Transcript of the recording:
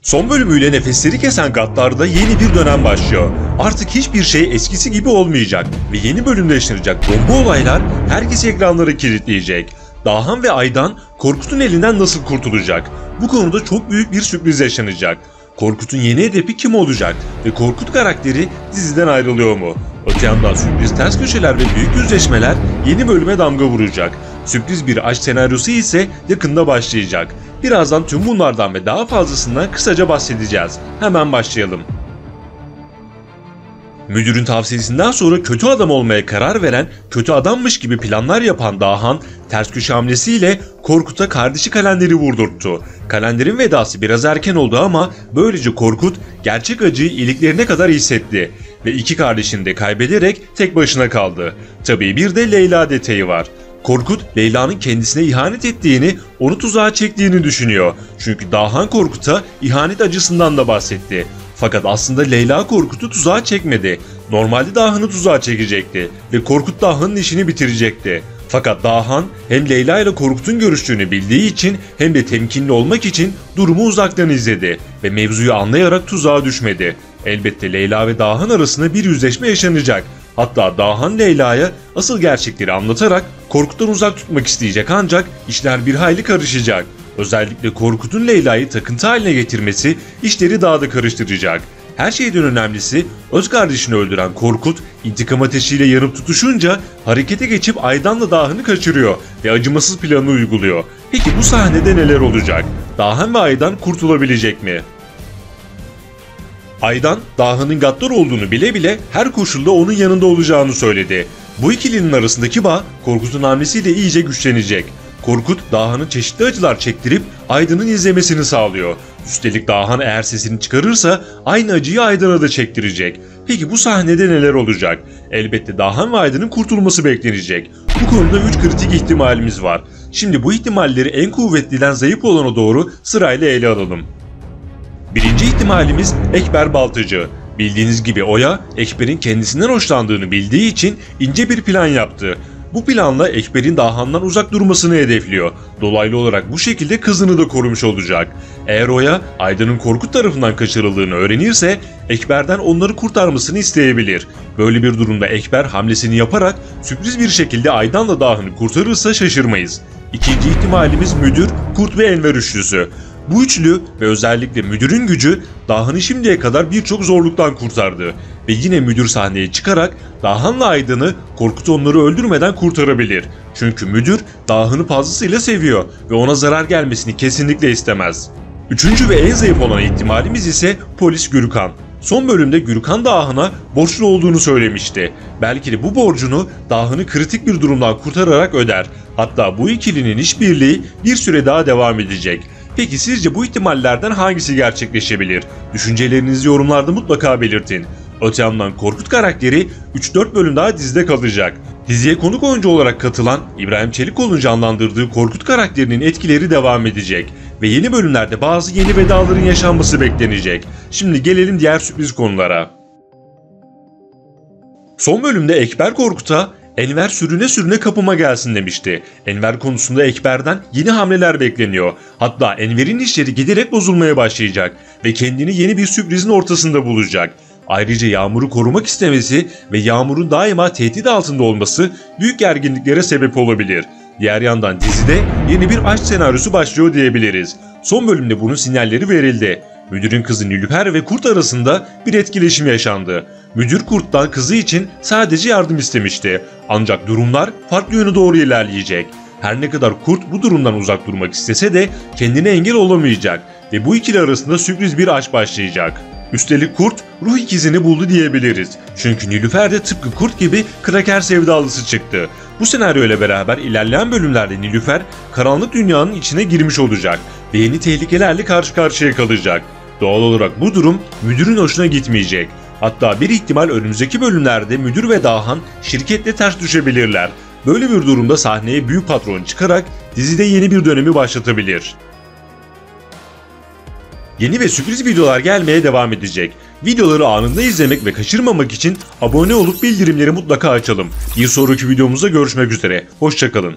Son bölümüyle nefesleri kesen Gaddar'da yeni bir dönem başlıyor. Artık hiçbir şey eskisi gibi olmayacak ve yeni bölümde yaşanacak bomba olaylar herkes ekranları kilitleyecek. Dahan ve Aydan Korkut'un elinden nasıl kurtulacak? Bu konuda çok büyük bir sürpriz yaşanacak. Korkut'un yeni hedefi kim olacak ve Korkut karakteri diziden ayrılıyor mu? Öte yandan sürpriz ters köşeler ve büyük yüzleşmeler yeni bölüme damga vuracak. Sürpriz bir aşk senaryosu ise yakında başlayacak. Birazdan tüm bunlardan ve daha fazlasından kısaca bahsedeceğiz. Hemen başlayalım. Müdürün tavsiyesinden sonra kötü adam olmaya karar veren, kötü adammış gibi planlar yapan Dahan, ters köşe hamlesiyle Korkut'a kardeşi Kalender'i vurdurttu. Kalender'in vedası biraz erken oldu ama böylece Korkut gerçek acıyı iliklerine kadar hissetti ve iki kardeşini de kaybederek tek başına kaldı. Tabii bir de Leyla detayı var. Korkut, Leyla'nın kendisine ihanet ettiğini, onu tuzağa çektiğini düşünüyor. Çünkü Dahan Korkut'a ihanet acısından da bahsetti. Fakat aslında Leyla Korkut'u tuzağa çekmedi. Normalde Dahan'ı tuzağa çekecekti ve Korkut Dahan'ın işini bitirecekti. Fakat Dahan hem Leyla ile Korkut'un görüştüğünü bildiği için hem de temkinli olmak için durumu uzaktan izledi ve mevzuyu anlayarak tuzağa düşmedi. Elbette Leyla ve Dahan arasında bir yüzleşme yaşanacak. Hatta Dahan Leyla'ya asıl gerçekleri anlatarak Korkut'tan uzak tutmak isteyecek ancak işler bir hayli karışacak. Özellikle Korkut'un Leyla'yı takıntı haline getirmesi işleri daha da karıştıracak. Her şeyden önemlisi öz kardeşini öldüren Korkut intikam ateşiyle yanıp tutuşunca harekete geçip Aydan'la Dahan'ı kaçırıyor ve acımasız planını uyguluyor. Peki bu sahnede neler olacak? Dahan ve Aydan kurtulabilecek mi? Aydan, Dahan'ın gaddar olduğunu bile bile her koşulda onun yanında olacağını söyledi. Bu ikilinin arasındaki bağ Korkut'un hamlesiyle iyice güçlenecek. Korkut, Dahan'ın çeşitli acılar çektirip Aydan'ın izlemesini sağlıyor. Üstelik Dahan eğer sesini çıkarırsa aynı acıyı Aydan'a da çektirecek. Peki bu sahnede neler olacak? Elbette Dahan ve Aydan'ın kurtulması beklenecek. Bu konuda 3 kritik ihtimalimiz var. Şimdi bu ihtimalleri en kuvvetliden zayıf olana doğru sırayla ele alalım. Birinci ihtimalimiz Ekber Baltacı. Bildiğiniz gibi Oya, Ekber'in kendisinden hoşlandığını bildiği için ince bir plan yaptı. Bu planla Ekber'in Dahan'dan uzak durmasını hedefliyor. Dolaylı olarak bu şekilde kızını da korumuş olacak. Eğer Oya, Aydan'ın Korkut tarafından kaçırıldığını öğrenirse Ekber'den onları kurtarmasını isteyebilir. Böyle bir durumda Ekber hamlesini yaparak sürpriz bir şekilde Aydan'la Dahan'ı kurtarırsa şaşırmayız. İkinci ihtimalimiz Müdür, Kurt ve Enver üçlüsü. Bu üçlü ve özellikle Müdür'ün gücü Dahan'ı şimdiye kadar birçok zorluktan kurtardı ve yine Müdür sahneye çıkarak Dahan'la Aydan'ı Korkut onları öldürmeden kurtarabilir. Çünkü Müdür Dahan'ı fazlasıyla seviyor ve ona zarar gelmesini kesinlikle istemez. Üçüncü ve en zayıf olan ihtimalimiz ise polis Gürkan. Son bölümde Gürkan Dahan'a borçlu olduğunu söylemişti. Belki de bu borcunu Dahan'ı kritik bir durumdan kurtararak öder. Hatta bu ikilinin işbirliği bir süre daha devam edecek. Peki sizce bu ihtimallerden hangisi gerçekleşebilir? Düşüncelerinizi yorumlarda mutlaka belirtin. Öte yandan Korkut karakteri 3-4 bölüm daha dizide kalacak. Diziye konuk oyuncu olarak katılan İbrahim Çelikoğlu'nun canlandırdığı Korkut karakterinin etkileri devam edecek. Ve yeni bölümlerde bazı yeni vedaların yaşanması beklenecek. Şimdi gelelim diğer sürpriz konulara. Son bölümde Ekber Korkut'a Enver sürüne sürüne kapıma gelsin demişti. Enver konusunda Ekber'den yeni hamleler bekleniyor. Hatta Enver'in işleri giderek bozulmaya başlayacak ve kendini yeni bir sürprizin ortasında bulacak. Ayrıca Yağmur'u korumak istemesi ve Yağmur'un daima tehdit altında olması büyük gerginliklere sebep olabilir. Diğer yandan dizide yeni bir aşk senaryosu başlıyor diyebiliriz. Son bölümde bunun sinyalleri verildi. Müdürün kızı Nilüfer ve Kurt arasında bir etkileşim yaşandı. Müdür Kurt'tan kızı için sadece yardım istemişti. Ancak durumlar farklı yöne doğru ilerleyecek. Her ne kadar Kurt bu durumdan uzak durmak istese de kendine engel olamayacak ve bu ikili arasında sürpriz bir aşk başlayacak. Üstelik Kurt ruh ikizini buldu diyebiliriz. Çünkü Nilüfer de tıpkı Kurt gibi kraker sevdalısı çıktı. Bu senaryo ile beraber ilerleyen bölümlerde Nilüfer karanlık dünyanın içine girmiş olacak ve yeni tehlikelerle karşı karşıya kalacak. Doğal olarak bu durum müdürün hoşuna gitmeyecek. Hatta bir ihtimal önümüzdeki bölümlerde Müdür ve Dahan şirketle ters düşebilirler. Böyle bir durumda sahneye büyük patron çıkarak dizide yeni bir dönemi başlatabilir. Yeni ve sürpriz videolar gelmeye devam edecek. Videoları anında izlemek ve kaçırmamak için abone olup bildirimleri mutlaka açalım. Bir sonraki videomuzda görüşmek üzere. Hoşça kalın.